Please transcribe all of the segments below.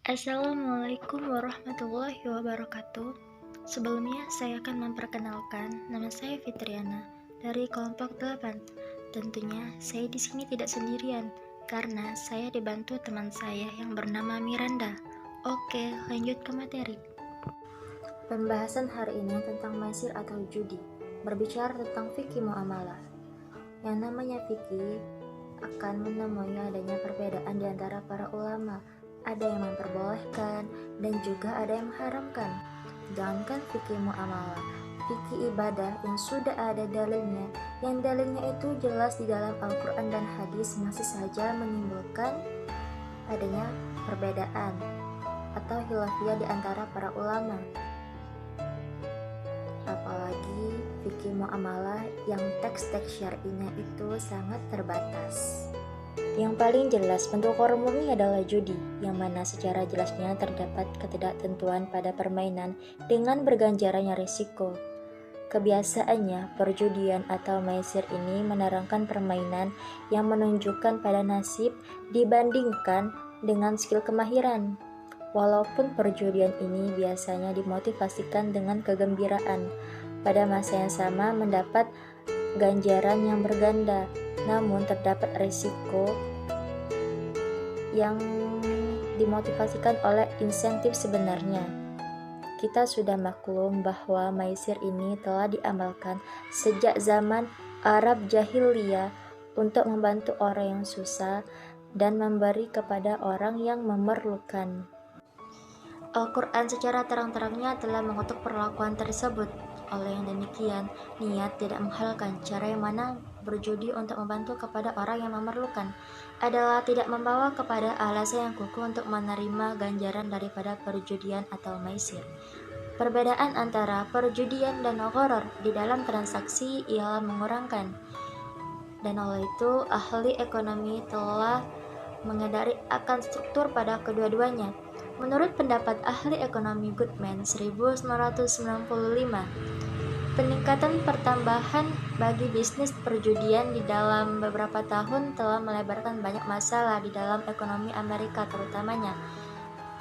Assalamualaikum warahmatullahi wabarakatuh. Sebelumnya saya akan memperkenalkan nama saya Fitriana dari kelompok 8. Tentunya saya di sini tidak sendirian karena saya dibantu teman saya yang bernama Miranda. Oke, lanjut ke materi. Pembahasan hari ini tentang maisir atau judi, berbicara tentang fikih muamalah. Yang namanya fikih akan menemui adanya perbedaan di antara para ulama. Ada yang memperbolehkan dan juga ada yang mengharamkan. Jangankan fikih muamalah, fikih ibadah yang sudah ada dalilnya, yang dalilnya itu jelas di dalam Al-Quran dan hadis, masih saja menimbulkan adanya perbedaan atau khilafiyah di antara para ulama. Apalagi fikih muamalah yang teks-teks syar'inya itu sangat terbatas. Yang paling jelas bentuk orang murni adalah judi, yang mana secara jelasnya terdapat ketidaktentuan pada permainan dengan berganjarannya risiko. Kebiasaannya, perjudian atau maisir ini menerangkan permainan yang menunjukkan pada nasib dibandingkan dengan skill kemahiran. Walaupun perjudian ini biasanya dimotivasikan dengan kegembiraan, pada masa yang sama mendapat ganjaran yang berganda, namun terdapat risiko yang dimotivasikan oleh insentif sebenarnya. Kita sudah maklum bahwa maisir ini telah diamalkan sejak zaman Arab Jahiliyah untuk membantu orang yang susah dan memberi kepada orang yang memerlukan. Al-Quran secara terang-terangnya telah mengutuk perlakuan tersebut. Oleh yang demikian, niat tidak menghalalkan. Cara yang mana berjudi untuk membantu kepada orang yang memerlukan adalah tidak membawa kepada alasan yang kukuh untuk menerima ganjaran daripada perjudian atau maisir. Perbedaan antara perjudian dan gharar di dalam transaksi ialah mengurangkan. Dan oleh itu, ahli ekonomi telah menyadari akan struktur pada kedua-duanya. Menurut pendapat ahli ekonomi Goodman 1995, peningkatan pertambahan bagi bisnis perjudian di dalam beberapa tahun telah melebarkan banyak masalah di dalam ekonomi Amerika terutamanya.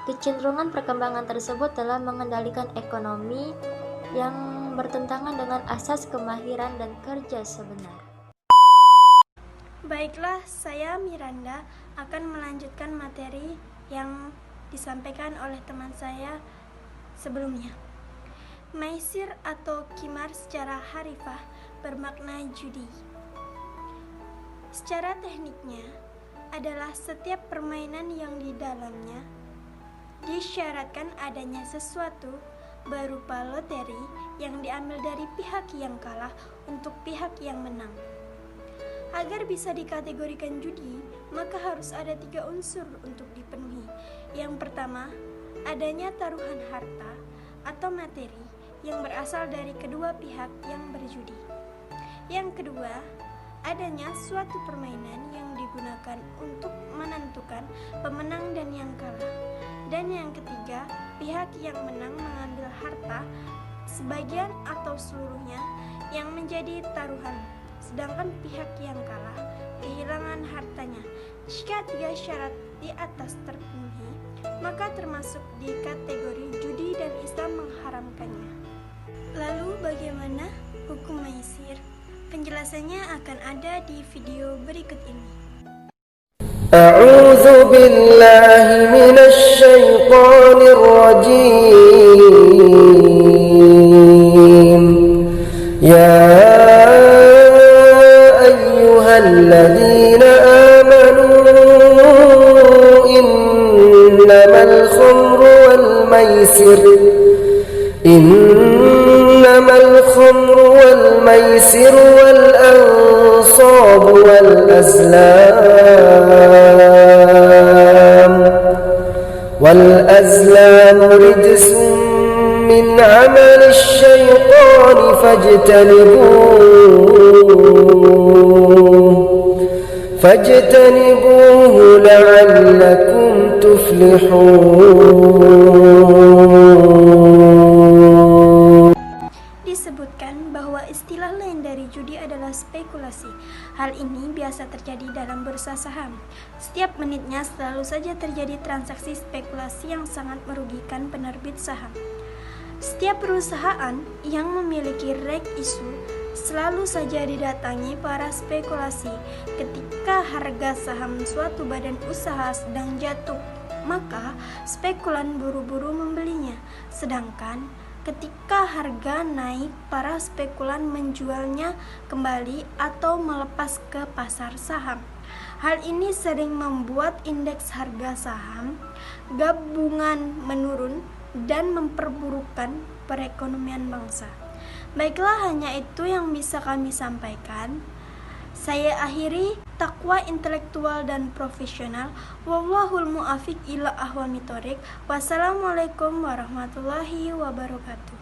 Kecenderungan perkembangan tersebut telah mengendalikan ekonomi yang bertentangan dengan asas kemahiran dan kerja sebenar. Baiklah, saya Miranda akan melanjutkan materi yang disampaikan oleh teman saya sebelumnya. Maisir atau qimar secara harifah bermakna judi. Secara tekniknya adalah setiap permainan yang di dalamnya disyaratkan adanya sesuatu berupa loteri yang diambil dari pihak yang kalah untuk pihak yang menang. Agar bisa dikategorikan judi, maka harus ada 3 unsur untuk dipenuhi. Yang pertama, adanya taruhan harta atau materi yang berasal dari kedua pihak yang berjudi. Yang kedua, adanya suatu permainan yang digunakan untuk menentukan pemenang dan yang kalah. Dan yang ketiga, pihak yang menang mengambil harta sebagian atau seluruhnya yang menjadi taruhan, sedangkan pihak yang kalah kehilangan hartanya. Jika 3 syarat di atas terpenuhi, maka termasuk di kategori judi dan Islam mengharamkannya. Lalu bagaimana hukum maisir? Penjelasannya akan ada di video berikut ini. A'udzu billahi minasy syaithanir rajim. Ya ayyuhalladzina amanu innamal khamru wal maisir wal ansab wal azlam rijsun min 'amali asy-syaitan fajtanibuhu la'allakum tuflihun. Disebutkan bahwa istilah lain dari judi adalah adalah spekulasi. Hal ini biasa terjadi dalam bursa saham. Setiap menitnya selalu saja terjadi transaksi spekulasi yang sangat merugikan penerbit saham. Setiap perusahaan yang memiliki rek isu selalu saja didatangi para spekulasi. Ketika harga saham suatu badan usaha sedang jatuh, maka spekulan buru-buru membelinya. Sedangkan ketika harga naik, para spekulan menjualnya kembali atau melepas ke pasar saham. Hal ini sering membuat indeks harga saham gabungan menurun dan memperburukkan perekonomian bangsa. Baiklah, hanya itu yang bisa kami sampaikan. Saya akhiri, takwa intelektual dan profesional. Wallahul mu'afiq ila ahwal mithoriq. Wassalamualaikum warahmatullahi wabarakatuh.